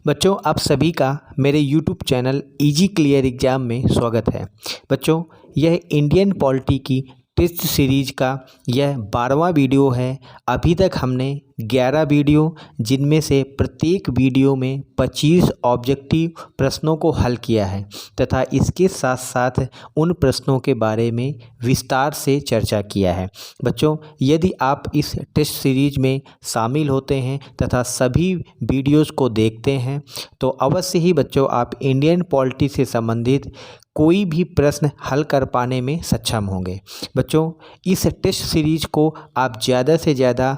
बच्चों, आप सभी का मेरे YouTube channel easy clear exam में स्वागत है। बच्चों, यह इंडियन पॉलिटी की टेस्ट सीरीज का यह 12वां वीडियो है। अभी तक हमने 11 वीडियो, जिनमें से प्रत्येक वीडियो में 25 ऑब्जेक्टिव प्रश्नों को हल किया है तथा इसके साथ साथ उन प्रश्नों के बारे में विस्तार से चर्चा किया है। बच्चों, यदि आप इस टेस्ट सीरीज में शामिल होते हैं तथा सभी वीडियोज़ को देखते हैं तो अवश्य ही बच्चों आप इंडियन पॉलिटी से संबंधित कोई भी प्रश्न हल कर पाने में सक्षम होंगे। बच्चों, इस टेस्ट सीरीज को आप ज़्यादा से ज़्यादा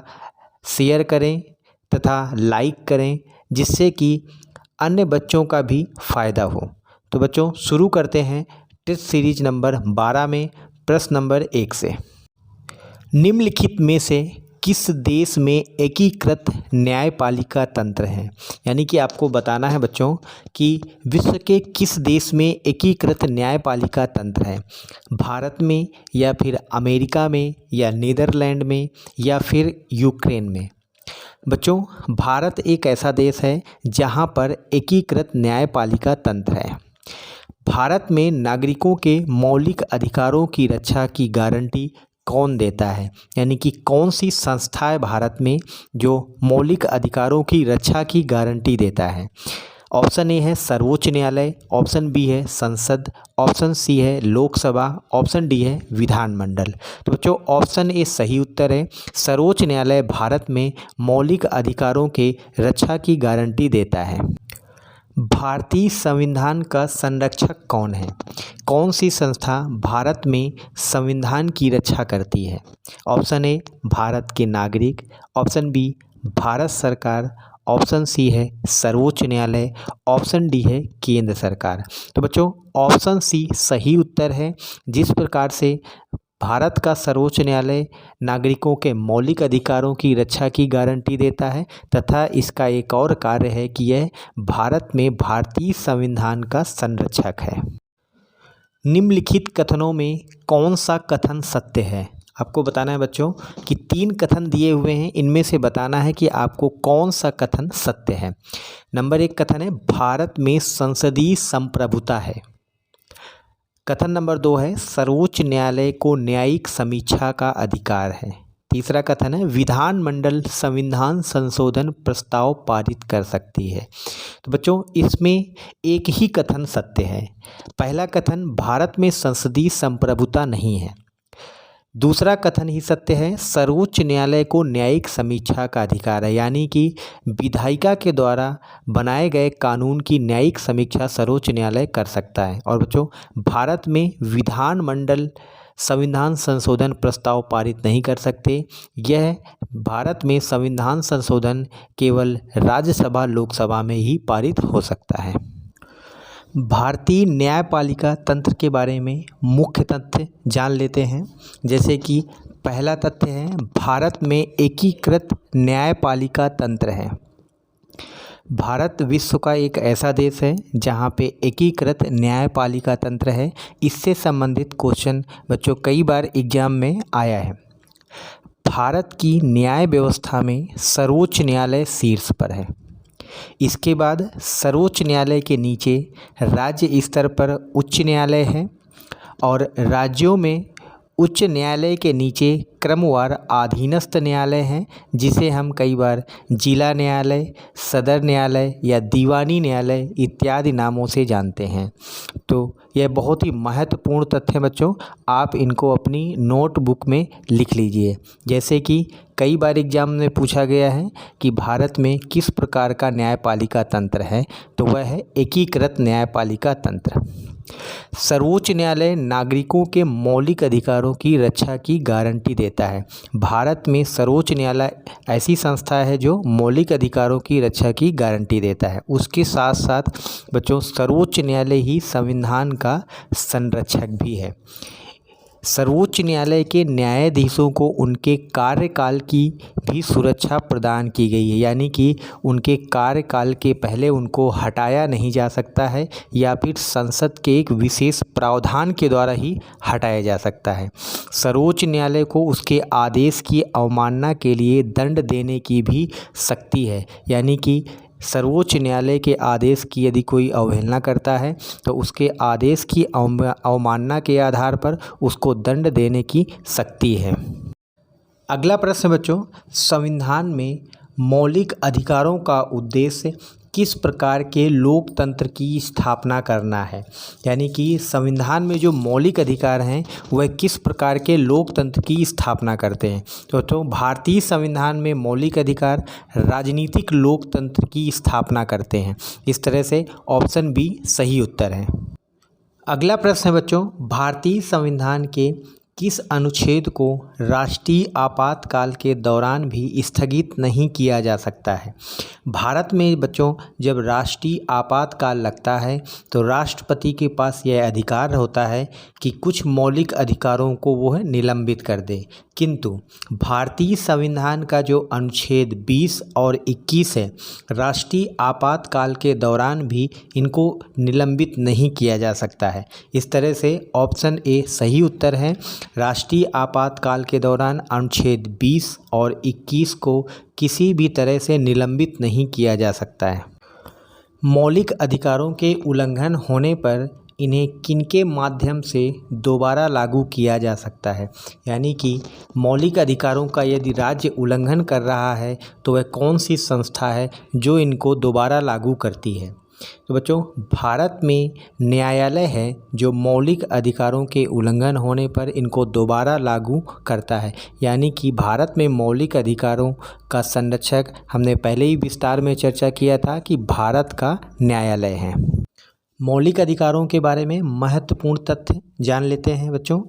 शेयर करें तथा लाइक करें, जिससे कि अन्य बच्चों का भी फ़ायदा हो। तो बच्चों, शुरू करते हैं टेस्ट सीरीज नंबर 12 में प्रश्न नंबर 1 से। निम्नलिखित में से किस देश में एकीकृत न्यायपालिका तंत्र है? यानी कि आपको बताना है बच्चों कि विश्व के किस देश में एकीकृत न्यायपालिका तंत्र है। भारत में, या फिर अमेरिका में, या नीदरलैंड में, या फिर यूक्रेन में। बच्चों, भारत एक ऐसा देश है जहां पर एकीकृत न्यायपालिका तंत्र है। भारत में नागरिकों के मौलिक अधिकारों की रक्षा की गारंटी कौन देता है? यानी कि कौन सी संस्था है भारत में जो मौलिक अधिकारों की रक्षा की गारंटी देता है? ऑप्शन ए है सर्वोच्च न्यायालय, ऑप्शन बी है संसद, ऑप्शन सी है लोकसभा, ऑप्शन डी है विधानमंडल। तो बच्चों, ऑप्शन ए सही उत्तर है। सर्वोच्च न्यायालय भारत में मौलिक अधिकारों के रक्षा की गारंटी देता है। भारतीय संविधान का संरक्षक कौन है? कौन सी संस्था भारत में संविधान की रक्षा करती है? ऑप्शन ए भारत के नागरिक, ऑप्शन बी भारत सरकार, ऑप्शन सी है सर्वोच्च न्यायालय, ऑप्शन डी है केंद्र सरकार। तो बच्चों, ऑप्शन सी सही उत्तर है। जिस प्रकार से भारत का सर्वोच्च न्यायालय नागरिकों के मौलिक अधिकारों की रक्षा की गारंटी देता है तथा इसका एक और कार्य है कि यह भारत में भारतीय संविधान का संरक्षक है। निम्नलिखित कथनों में कौन सा कथन सत्य है? आपको बताना है बच्चों कि 3 कथन दिए हुए हैं, इनमें से बताना है कि आपको कौन सा कथन सत्य है। नंबर 1 कथन है भारत में संसदीय संप्रभुता है। कथन नंबर 2 है सर्वोच्च न्यायालय को न्यायिक समीक्षा का अधिकार है। तीसरा कथन है विधानमंडल संविधान संशोधन प्रस्ताव पारित कर सकती है। तो बच्चों, इसमें एक ही कथन सत्य है। पहला कथन भारत में संसदीय संप्रभुता नहीं है। दूसरा कथन ही सत्य है, सर्वोच्च न्यायालय को न्यायिक समीक्षा का अधिकार है, यानी कि विधायिका के द्वारा बनाए गए कानून की न्यायिक समीक्षा सर्वोच्च न्यायालय कर सकता है। और बच्चों, भारत में विधानमंडल संविधान संशोधन प्रस्ताव पारित नहीं कर सकते। यह भारत में संविधान संशोधन केवल राज्यसभा लोकसभा में ही पारित हो सकता है। भारतीय न्यायपालिका तंत्र के बारे में मुख्य तथ्य जान लेते हैं। जैसे कि पहला तथ्य है भारत में एकीकृत न्यायपालिका तंत्र है। भारत विश्व का एक ऐसा देश है जहां पे एकीकृत न्यायपालिका तंत्र है। इससे संबंधित क्वेश्चन बच्चों कई बार एग्जाम में आया है। भारत की न्याय व्यवस्था में सर्वोच्च न्यायालय शीर्ष पर है। इसके बाद सर्वोच्च न्यायालय के नीचे राज्य स्तर पर उच्च न्यायालय है और राज्यों में उच्च न्यायालय के नीचे क्रमवार अधीनस्थ न्यायालय हैं, जिसे हम कई बार जिला न्यायालय, सदर न्यायालय या दीवानी न्यायालय इत्यादि नामों से जानते हैं। तो यह बहुत ही महत्वपूर्ण तथ्य है बच्चों, आप इनको अपनी नोटबुक में लिख लीजिए। जैसे कि कई बार एग्जाम में पूछा गया है कि भारत में किस प्रकार का न्यायपालिका तंत्र है, तो वह है एकीकृत न्यायपालिका तंत्र। सर्वोच्च न्यायालय नागरिकों के मौलिक अधिकारों की रक्षा की गारंटी देता है। भारत में सर्वोच्च न्यायालय ऐसी संस्था है जो मौलिक अधिकारों की रक्षा की गारंटी देता है। उसके साथ साथ बच्चों, सर्वोच्च न्यायालय ही संविधान का संरक्षक भी है। सर्वोच्च न्यायालय के न्यायाधीशों को उनके कार्यकाल की भी सुरक्षा प्रदान की गई है, यानी कि उनके कार्यकाल के पहले उनको हटाया नहीं जा सकता है या फिर संसद के एक विशेष प्रावधान के द्वारा ही हटाया जा सकता है। सर्वोच्च न्यायालय को उसके आदेश की अवमानना के लिए दंड देने की भी शक्ति है, यानी कि सर्वोच्च न्यायालय के आदेश की यदि कोई अवहेलना करता है तो उसके आदेश की अवमानना के आधार पर उसको दंड देने की शक्ति है। अगला प्रश्न बच्चों, संविधान में मौलिक अधिकारों का उद्देश्य किस प्रकार के लोकतंत्र की स्थापना करना है? यानी कि संविधान में जो मौलिक अधिकार हैं वह किस प्रकार के लोकतंत्र की स्थापना करते हैं? तो भारतीय संविधान में मौलिक अधिकार राजनीतिक लोकतंत्र की स्थापना करते हैं। इस तरह से ऑप्शन बी सही उत्तर है। अगला प्रश्न है बच्चों, भारतीय संविधान के किस अनुच्छेद को राष्ट्रीय आपातकाल के दौरान भी स्थगित नहीं किया जा सकता है? भारत में बच्चों जब राष्ट्रीय आपातकाल लगता है तो राष्ट्रपति के पास यह अधिकार होता है कि कुछ मौलिक अधिकारों को वो निलंबित कर दे, किंतु भारतीय संविधान का जो अनुच्छेद 20 और 21 है, राष्ट्रीय आपातकाल के दौरान भी इनको निलंबित नहीं किया जा सकता है। इस तरह से ऑप्शन ए सही उत्तर है। राष्ट्रीय आपातकाल के दौरान अनुच्छेद 20 और 21 को किसी भी तरह से निलंबित नहीं किया जा सकता है। मौलिक अधिकारों के उल्लंघन होने पर इन्हें किनके माध्यम से दोबारा लागू किया जा सकता है? यानी कि मौलिक अधिकारों का यदि राज्य उल्लंघन कर रहा है तो वह कौन सी संस्था है जो इनको दोबारा लागू करती है? तो बच्चों भारत में न्यायालय है जो मौलिक अधिकारों के उल्लंघन होने पर इनको दोबारा लागू करता है। यानी कि भारत में मौलिक अधिकारों का संरक्षक हमने पहले ही विस्तार में चर्चा किया था कि भारत का न्यायालय है। मौलिक अधिकारों के बारे में महत्वपूर्ण तथ्य जान लेते हैं बच्चों।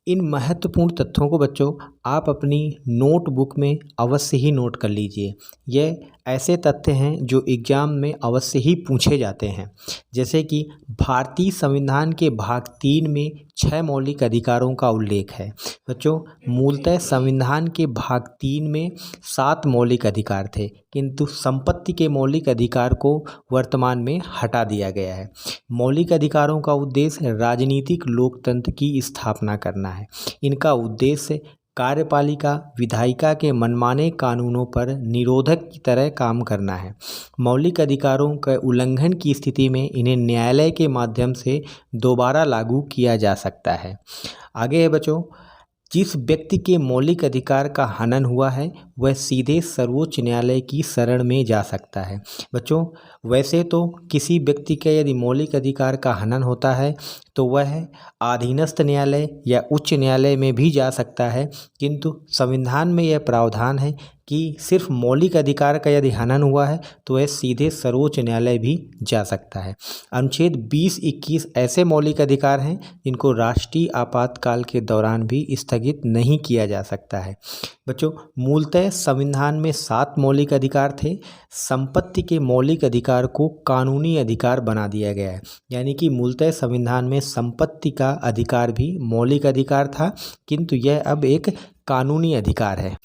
इन महत्वपूर्ण तथ्यों को बच्चों आप अपनी नोटबुक में अवश्य ही नोट कर लीजिए। यह ऐसे तथ्य हैं जो एग्ज़ाम में अवश्य ही पूछे जाते हैं। जैसे कि भारतीय संविधान के भाग 3 में 6 मौलिक अधिकारों का उल्लेख है। बच्चों मूलतः संविधान के भाग 3 में 7 मौलिक अधिकार थे, किंतु संपत्ति के मौलिक अधिकार को वर्तमान में हटा दिया गया है। मौलिक अधिकारों का उद्देश्य राजनीतिक लोकतंत्र की स्थापना करना है। इनका उद्देश्य कार्यपालिका विधायिका के मनमाने कानूनों पर निरोधक की तरह काम करना है। मौलिक अधिकारों के उल्लंघन की स्थिति में इन्हें न्यायालय के माध्यम से दोबारा लागू किया जा सकता है। आगे है बच्चों, जिस व्यक्ति के मौलिक अधिकार का हनन हुआ है वह सीधे सर्वोच्च न्यायालय की शरण में जा सकता है। बच्चों वैसे तो किसी व्यक्ति के यदि मौलिक अधिकार का हनन होता है तो वह अधीनस्थ न्यायालय या उच्च न्यायालय में भी जा सकता है, किंतु संविधान में यह प्रावधान है कि सिर्फ मौलिक अधिकार का यदि हनन हुआ है तो वह सीधे सर्वोच्च न्यायालय भी जा सकता है। अनुच्छेद 20-21 ऐसे मौलिक अधिकार हैं जिनको राष्ट्रीय आपातकाल के दौरान भी स्थगित नहीं किया जा सकता है। बच्चों मूलतः संविधान में 7 मौलिक अधिकार थे। संपत्ति के मौलिक अधिकार को कानूनी अधिकार बना दिया गया है। यानी कि मूलतः संविधान में संपत्ति का अधिकार भी मौलिक अधिकार था, किंतु यह अब एक कानूनी अधिकार है।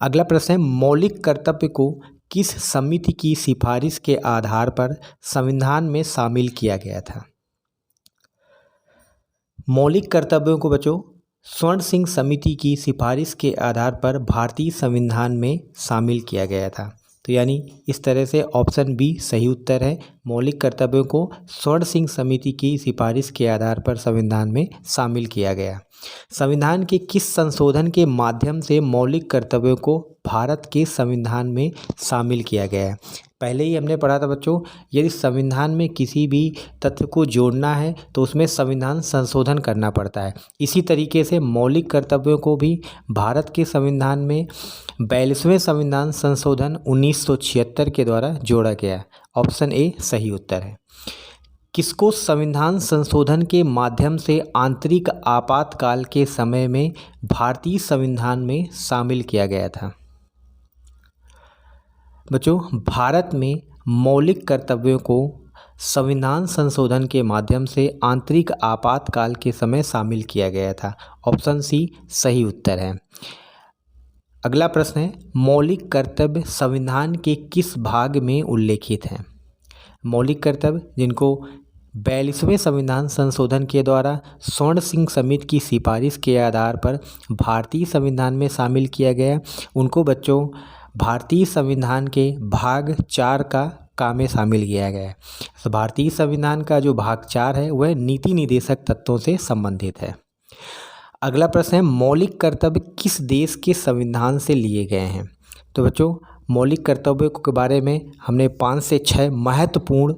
अगला प्रश्न है, मौलिक कर्तव्य को किस समिति की सिफारिश के आधार पर संविधान में शामिल किया गया था? मौलिक कर्तव्यों को बच्चों स्वर्ण सिंह समिति की सिफारिश के आधार पर भारतीय संविधान में शामिल किया गया था। तो यानी इस तरह से ऑप्शन बी सही उत्तर है। मौलिक कर्तव्यों को स्वर्ण सिंह समिति की सिफारिश के आधार पर संविधान में शामिल किया गया। संविधान के किस संशोधन के माध्यम से मौलिक कर्तव्यों को भारत के संविधान में शामिल किया गया है? पहले ही हमने पढ़ा था बच्चों, यदि संविधान में किसी भी तथ्य को जोड़ना है तो उसमें संविधान संशोधन करना पड़ता है। इसी तरीके से मौलिक कर्तव्यों को भी भारत के संविधान में 42वें संविधान संशोधन 1976 के द्वारा जोड़ा गया। ऑप्शन ए सही उत्तर है। किसको संविधान संशोधन के माध्यम से आंतरिक आपातकाल के समय में भारतीय संविधान में शामिल किया गया था? बच्चों भारत में मौलिक कर्तव्यों को संविधान संशोधन के माध्यम से आंतरिक आपातकाल के समय शामिल किया गया था। ऑप्शन सी सही उत्तर है। अगला प्रश्न है, मौलिक कर्तव्य संविधान के किस भाग में उल्लेखित हैं? मौलिक कर्तव्य जिनको 42वें संविधान संशोधन के द्वारा स्वर्ण सिंह समिति की सिफारिश के आधार पर भारतीय संविधान में शामिल किया गया, उनको बच्चों भारतीय संविधान के भाग 4 का में शामिल किया गया है। तो भारतीय संविधान का जो भाग 4 है वह नीति निर्देशक तत्वों से संबंधित है। अगला प्रश्न है, मौलिक कर्तव्य किस देश के संविधान से लिए गए हैं? तो बच्चों, मौलिक कर्तव्यों के बारे में हमने 5 से 6 महत्वपूर्ण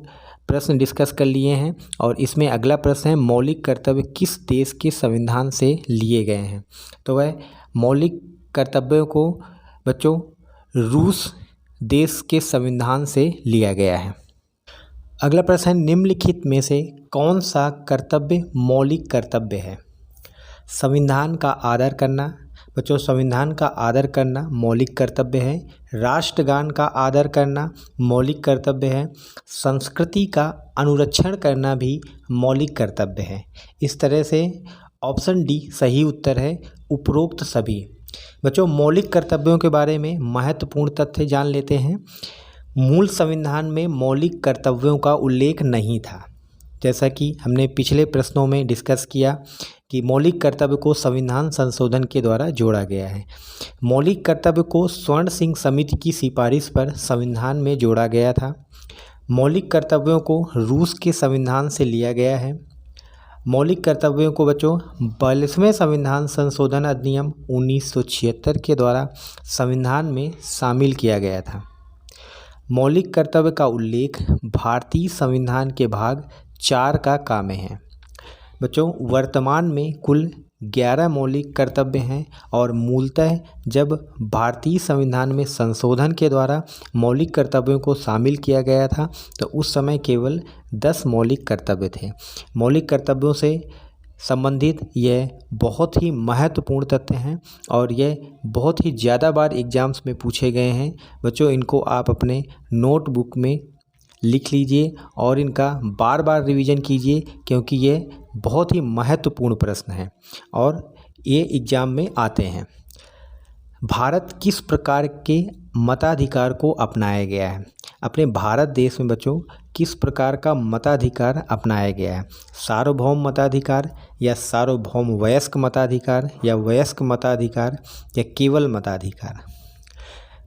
प्रश्न डिस्कस कर लिए हैं और इसमें अगला प्रश्न है, मौलिक कर्तव्य किस देश के संविधान से लिए गए हैं? तो वह मौलिक कर्तव्यों को बच्चों रूस देश के संविधान से लिया गया है। अगला प्रश्न है, निम्नलिखित में से कौन सा कर्तव्य मौलिक कर्तव्य है? संविधान का आदर करना। बच्चों, संविधान का आदर करना मौलिक कर्तव्य है। राष्ट्रगान का आदर करना मौलिक कर्तव्य है। संस्कृति का अनुरक्षण करना भी मौलिक कर्तव्य है। इस तरह से ऑप्शन डी सही उत्तर है, उपरोक्त सभी। बच्चों, मौलिक कर्तव्यों के बारे में महत्वपूर्ण तथ्य जान लेते हैं। मूल संविधान में मौलिक कर्तव्यों का उल्लेख नहीं था, जैसा कि हमने पिछले प्रश्नों में डिस्कस किया कि मौलिक कर्तव्य को संविधान संशोधन के द्वारा जोड़ा गया है। मौलिक कर्तव्य को स्वर्ण सिंह समिति की सिफारिश पर संविधान में जोड़ा गया था। मौलिक कर्तव्यों को रूस के संविधान से लिया गया है। मौलिक कर्तव्यों को बच्चों 42वें संविधान संशोधन अधिनियम 1976 के द्वारा संविधान में शामिल किया गया था। मौलिक कर्तव्य का उल्लेख भारतीय संविधान के भाग 4 का काम है। बच्चों, वर्तमान में कुल 11 मौलिक कर्तव्य हैं और मूलतः जब भारतीय संविधान में संशोधन के द्वारा मौलिक कर्तव्यों को शामिल किया गया था तो उस समय केवल 10 मौलिक कर्तव्य थे। मौलिक कर्तव्यों से संबंधित यह बहुत ही महत्वपूर्ण तथ्य हैं और यह बहुत ही ज़्यादा बार एग्जाम्स में पूछे गए हैं। बच्चों, इनको आप अपने नोटबुक में लिख लीजिए और इनका बार बार रिवीजन कीजिए, क्योंकि ये बहुत ही महत्वपूर्ण प्रश्न है और ये एग्ज़ाम में आते हैं। भारत किस प्रकार के मताधिकार को अपनाया गया है? अपने भारत देश में बच्चों किस प्रकार का मताधिकार अपनाया गया है? सार्वभौम मताधिकार या सार्वभौम वयस्क मताधिकार या वयस्क मताधिकार या केवल मताधिकार?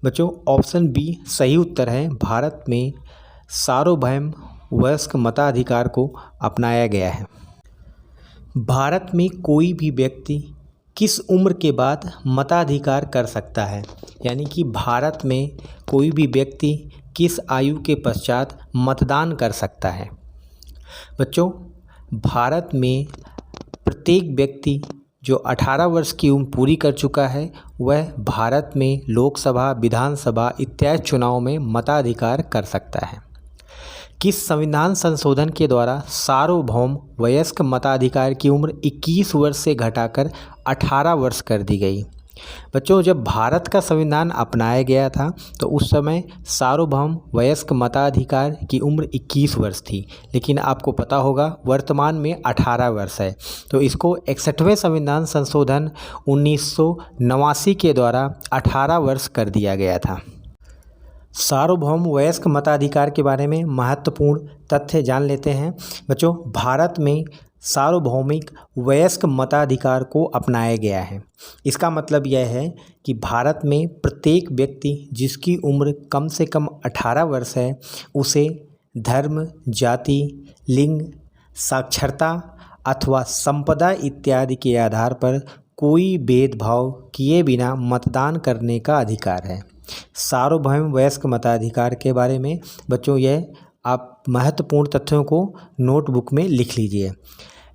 बच्चों, ऑप्शन बी सही उत्तर है। भारत में सार्वभौम वयस्क मताधिकार को अपनाया गया है। भारत में कोई भी व्यक्ति किस उम्र के बाद मताधिकार कर सकता है? यानी कि भारत में कोई भी व्यक्ति किस आयु के पश्चात मतदान कर सकता है? बच्चों, भारत में प्रत्येक व्यक्ति जो 18 वर्ष की उम्र पूरी कर चुका है वह भारत में लोकसभा, विधानसभा इत्यादि चुनाव में मताधिकार कर सकता है। किस संविधान संशोधन के द्वारा सार्वभौम वयस्क मताधिकार की उम्र 21 वर्ष से घटाकर 18 वर्ष कर दी गई? बच्चों, जब भारत का संविधान अपनाया गया था तो उस समय सार्वभौम वयस्क मताधिकार की उम्र 21 वर्ष थी, लेकिन आपको पता होगा वर्तमान में 18 वर्ष है। तो इसको 61वें संविधान संशोधन 1989 के द्वारा 18 वर्ष कर दिया गया था। सार्वभौम वयस्क मताधिकार के बारे में महत्वपूर्ण तथ्य जान लेते हैं। बच्चों, भारत में सार्वभौमिक वयस्क मताधिकार को अपनाया गया है। इसका मतलब यह है कि भारत में प्रत्येक व्यक्ति जिसकी उम्र कम से कम 18 वर्ष है उसे धर्म, जाति, लिंग, साक्षरता अथवा संपदा इत्यादि के आधार पर कोई भेदभाव किए बिना मतदान करने का अधिकार है। सार्वभौम वयस्क मताधिकार के बारे में बच्चों यह आप महत्वपूर्ण तथ्यों को नोटबुक में लिख लीजिए।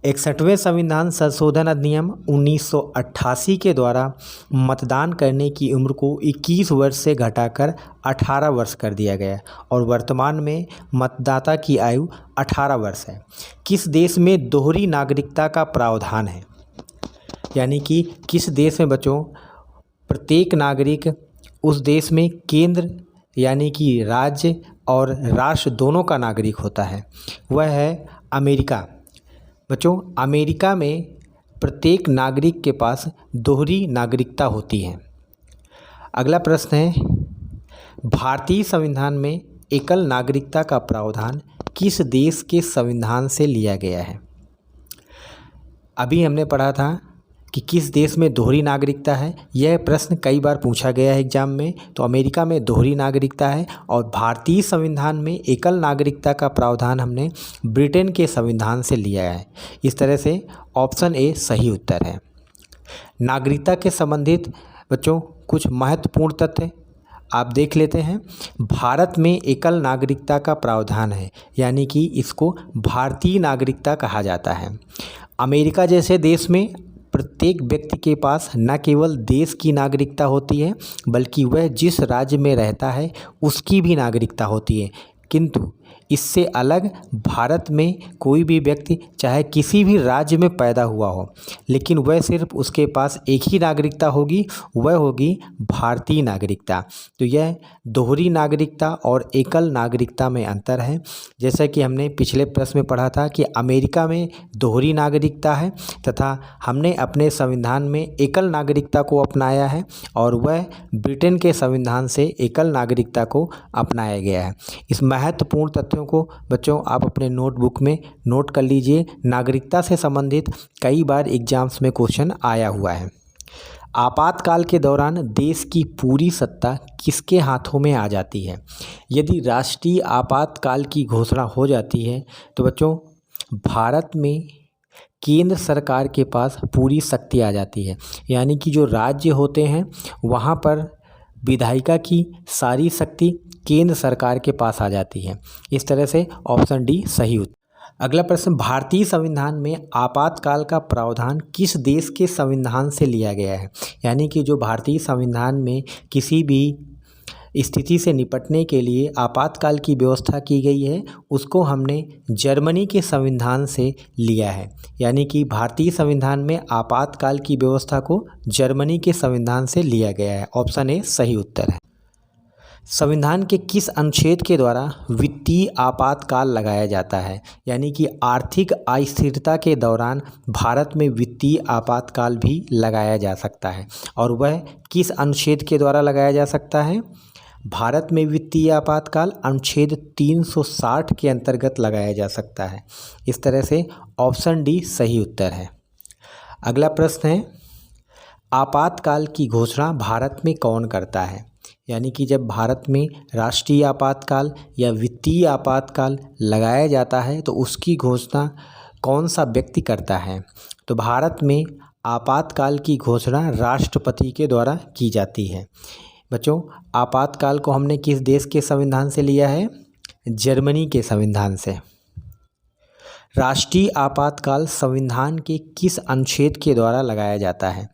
61वें संविधान संशोधन अधिनियम 1988 के द्वारा मतदान करने की उम्र को 21 वर्ष से घटाकर 18 वर्ष कर दिया गया और वर्तमान में मतदाता की आयु 18 वर्ष है। किस देश में दोहरी नागरिकता का प्रावधान है? यानी कि किस देश में बच्चों प्रत्येक नागरिक उस देश में केंद्र यानी कि राज्य और राष्ट्र दोनों का नागरिक होता है? वह है अमेरिका। बच्चों, अमेरिका में प्रत्येक नागरिक के पास दोहरी नागरिकता होती है। अगला प्रश्न है, भारतीय संविधान में एकल नागरिकता का प्रावधान किस देश के संविधान से लिया गया है? अभी हमने पढ़ा था कि किस देश में दोहरी नागरिकता है। यह प्रश्न कई बार पूछा गया है एग्जाम में। तो अमेरिका में दोहरी नागरिकता है और भारतीय संविधान में एकल नागरिकता का प्रावधान हमने ब्रिटेन के संविधान से लिया है। इस तरह से ऑप्शन ए सही उत्तर है। नागरिकता के संबंधित बच्चों कुछ महत्वपूर्ण तथ्य आप देख लेते हैं। भारत में एकल नागरिकता का प्रावधान है, यानी कि इसको भारतीय नागरिकता कहा जाता है। अमेरिका जैसे देश में प्रत्येक व्यक्ति के पास न केवल देश की नागरिकता होती है, बल्कि वह जिस राज्य में रहता है उसकी भी नागरिकता होती है। किंतु इससे अलग भारत में कोई भी व्यक्ति चाहे किसी भी राज्य में पैदा हुआ हो, लेकिन वह सिर्फ उसके पास एक ही नागरिकता होगी, वह होगी भारतीय नागरिकता। तो यह दोहरी नागरिकता और एकल नागरिकता में अंतर है। जैसा कि हमने पिछले प्रश्न में पढ़ा था कि अमेरिका में दोहरी नागरिकता है तथा हमने अपने संविधान में एकल नागरिकता को अपनाया है और वह ब्रिटेन के संविधान से एकल नागरिकता को अपनाया गया है। इस महत्वपूर्ण तथ्यों को बच्चों आप अपने नोटबुक में नोट कर लीजिए। नागरिकता से संबंधित कई बार एग्जाम्स में क्वेश्चन आया हुआ है। आपातकाल के दौरान देश की पूरी सत्ता किसके हाथों में आ जाती है? यदि राष्ट्रीय आपातकाल की घोषणा हो जाती है तो बच्चों भारत में केंद्र सरकार के पास पूरी शक्ति आ जाती है, यानी कि जो राज्य होते हैं वहाँ पर विधायिका की सारी शक्ति केंद्र सरकार के पास आ जाती है। इस तरह से ऑप्शन डी सही उत्तर। अगला प्रश्न, भारतीय संविधान में आपातकाल का प्रावधान किस देश के संविधान से लिया गया है? यानी कि जो भारतीय संविधान में किसी भी स्थिति से निपटने के लिए आपातकाल की व्यवस्था की गई है उसको हमने जर्मनी के संविधान से लिया है। यानी कि भारतीय संविधान में आपातकाल की व्यवस्था को जर्मनी के संविधान से लिया गया है। ऑप्शन ए सही उत्तर है। संविधान के किस अनुच्छेद के द्वारा वित्तीय आपातकाल लगाया जाता है? यानी कि आर्थिक अस्थिरता के दौरान भारत में वित्तीय आपातकाल भी लगाया जा सकता है, और वह किस अनुच्छेद के द्वारा लगाया जा सकता है? भारत में वित्तीय आपातकाल अनुच्छेद 360 के अंतर्गत लगाया जा सकता है। इस तरह से ऑप्शन डी सही उत्तर है। अगला प्रश्न है, आपातकाल की घोषणा भारत में कौन करता है? यानी कि जब भारत में राष्ट्रीय आपातकाल या वित्तीय आपातकाल लगाया जाता है तो उसकी घोषणा कौन सा व्यक्ति करता है? तो भारत में आपातकाल की घोषणा राष्ट्रपति के द्वारा की जाती है। बच्चों आपातकाल को हमने किस देश के संविधान से लिया है? जर्मनी के संविधान से। राष्ट्रीय आपातकाल संविधान के किस अनुच्छेद के द्वारा लगाया जाता है?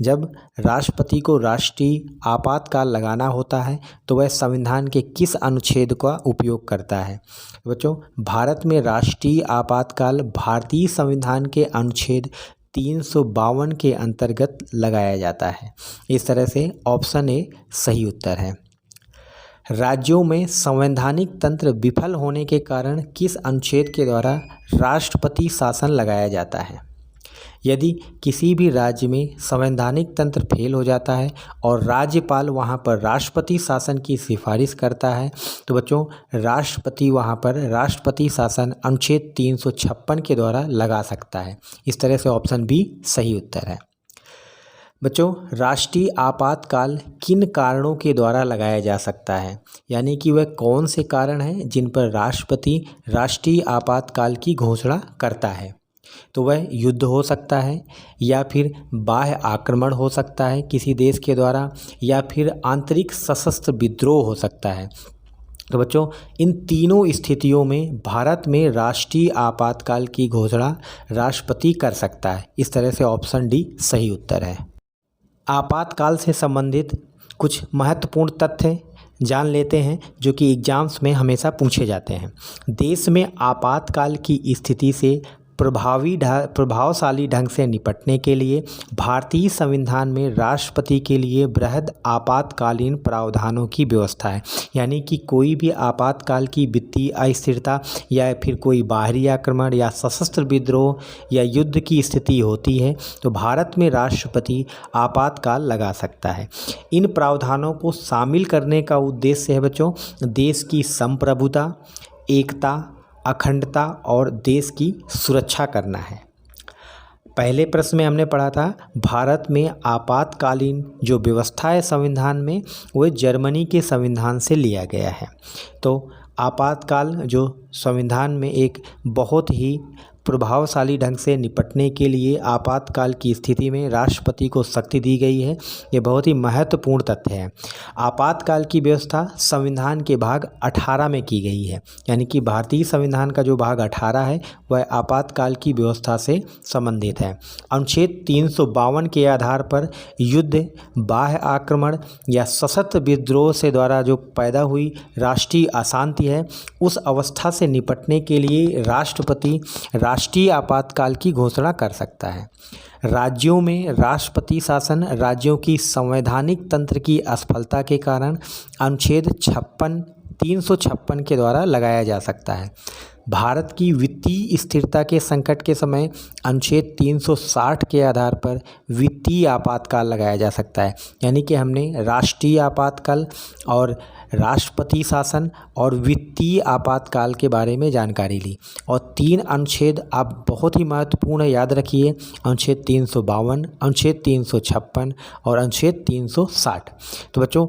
जब राष्ट्रपति को राष्ट्रीय आपातकाल लगाना होता है तो वह संविधान के किस अनुच्छेद का उपयोग करता है? बच्चों भारत में राष्ट्रीय आपातकाल भारतीय संविधान के अनुच्छेद 352 के अंतर्गत लगाया जाता है। इस तरह से ऑप्शन ए सही उत्तर है। राज्यों में संवैधानिक तंत्र विफल होने के कारण किस अनुच्छेद के द्वारा राष्ट्रपति शासन लगाया जाता है? यदि किसी भी राज्य में संवैधानिक तंत्र फेल हो जाता है और राज्यपाल वहां पर राष्ट्रपति शासन की सिफारिश करता है तो बच्चों राष्ट्रपति वहां पर राष्ट्रपति शासन अनुच्छेद 356 के द्वारा लगा सकता है। इस तरह से ऑप्शन बी सही उत्तर है। बच्चों राष्ट्रीय आपातकाल किन कारणों के द्वारा लगाया जा सकता है? यानी कि वह कौन से कारण हैं जिन पर राष्ट्रपति राष्ट्रीय आपातकाल की घोषणा करता है? तो वह युद्ध हो सकता है, या फिर बाह्य आक्रमण हो सकता है किसी देश के द्वारा, या फिर आंतरिक सशस्त्र विद्रोह हो सकता है। तो बच्चों इन तीनों स्थितियों में भारत में राष्ट्रीय आपातकाल की घोषणा राष्ट्रपति कर सकता है। इस तरह से ऑप्शन डी सही उत्तर है। आपातकाल से संबंधित कुछ महत्वपूर्ण तथ्य जान लेते हैं जो कि एग्जाम्स में हमेशा पूछे जाते हैं। देश में आपातकाल की स्थिति से प्रभावशाली ढंग से निपटने के लिए भारतीय संविधान में राष्ट्रपति के लिए बृहद आपातकालीन प्रावधानों की व्यवस्था है। यानी कि कोई भी आपातकाल की वित्तीय अस्थिरता या फिर कोई बाहरी आक्रमण या सशस्त्र विद्रोह या युद्ध की स्थिति होती है तो भारत में राष्ट्रपति आपातकाल लगा सकता है। इन प्रावधानों को शामिल करने का उद्देश्य है बच्चों देश की संप्रभुता, एकता, अखंडता और देश की सुरक्षा करना है। पहले प्रश्न में हमने पढ़ा था भारत में आपातकालीन जो व्यवस्था है संविधान में वो जर्मनी के संविधान से लिया गया है। तो आपातकाल जो संविधान में एक बहुत ही प्रभावशाली ढंग से निपटने के लिए आपातकाल की स्थिति में राष्ट्रपति को शक्ति दी गई है। ये बहुत ही महत्वपूर्ण तथ्य है। आपातकाल की व्यवस्था संविधान के भाग 18 में की गई है, यानी कि भारतीय संविधान का जो भाग 18 है वह आपातकाल की व्यवस्था से संबंधित है। अनुच्छेद 352 के आधार पर युद्ध, बाह्य आक्रमण या सशस्त्र विद्रोह से द्वारा जो पैदा हुई राष्ट्रीय अशांति है उस अवस्था से निपटने के लिए राष्ट्रपति राष्ट्रीय आपातकाल की घोषणा कर सकता है। राज्यों में राष्ट्रपति शासन राज्यों की संवैधानिक तंत्र की असफलता के कारण अनुच्छेद 356 के द्वारा लगाया जा सकता है। भारत की वित्तीय स्थिरता के संकट के समय अनुच्छेद 360 के आधार पर वित्तीय आपातकाल लगाया जा सकता है, यानी कि हमने राष्ट्रीय आपातकाल और राष्ट्रपति शासन और वित्तीय आपातकाल के बारे में जानकारी ली। और 3 अनुच्छेद आप बहुत ही महत्वपूर्ण याद रखिए, अनुच्छेद 352, अनुच्छेद 356 और अनुच्छेद 360। तो बच्चों,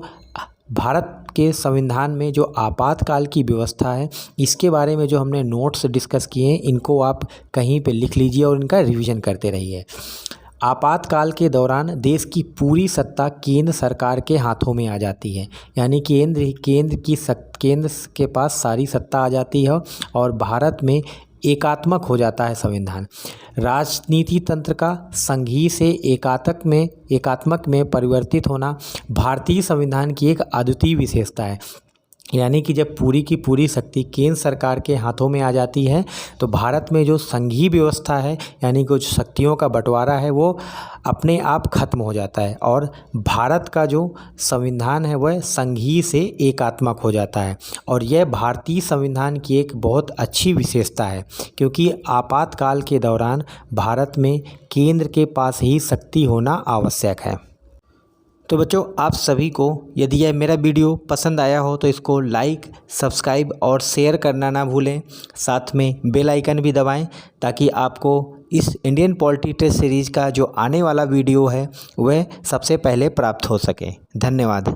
भारत के संविधान में जो आपातकाल की व्यवस्था है इसके बारे में जो हमने नोट्स डिस्कस किए हैं इनको आप कहीं पे लिख लीजिए और इनका रिवीजन करते रहिए। आपातकाल के दौरान देश की पूरी सत्ता केंद्र सरकार के हाथों में आ जाती है, यानी केंद्र के पास सारी सत्ता आ जाती है और भारत में एकात्मक हो जाता है संविधान। राजनीति तंत्र का संघीय से एकात्मक में परिवर्तित होना भारतीय संविधान की एक अद्वितीय विशेषता है, यानी कि जब पूरी की पूरी शक्ति केंद्र सरकार के हाथों में आ जाती है तो भारत में जो संघीय व्यवस्था है यानी कुछ शक्तियों का बंटवारा है वो अपने आप खत्म हो जाता है और भारत का जो संविधान है वह संघीय से एकात्मक हो जाता है। और यह भारतीय संविधान की एक बहुत अच्छी विशेषता है क्योंकि आपातकाल के दौरान भारत में केंद्र के पास ही शक्ति होना आवश्यक है। तो बच्चों, आप सभी को यदि यह मेरा वीडियो पसंद आया हो तो इसको लाइक, सब्सक्राइब और शेयर करना ना भूलें। साथ में बेल आइकन भी दबाएं ताकि आपको इस इंडियन पॉलिटी टेस्ट सीरीज़ का जो आने वाला वीडियो है वह सबसे पहले प्राप्त हो सके। धन्यवाद।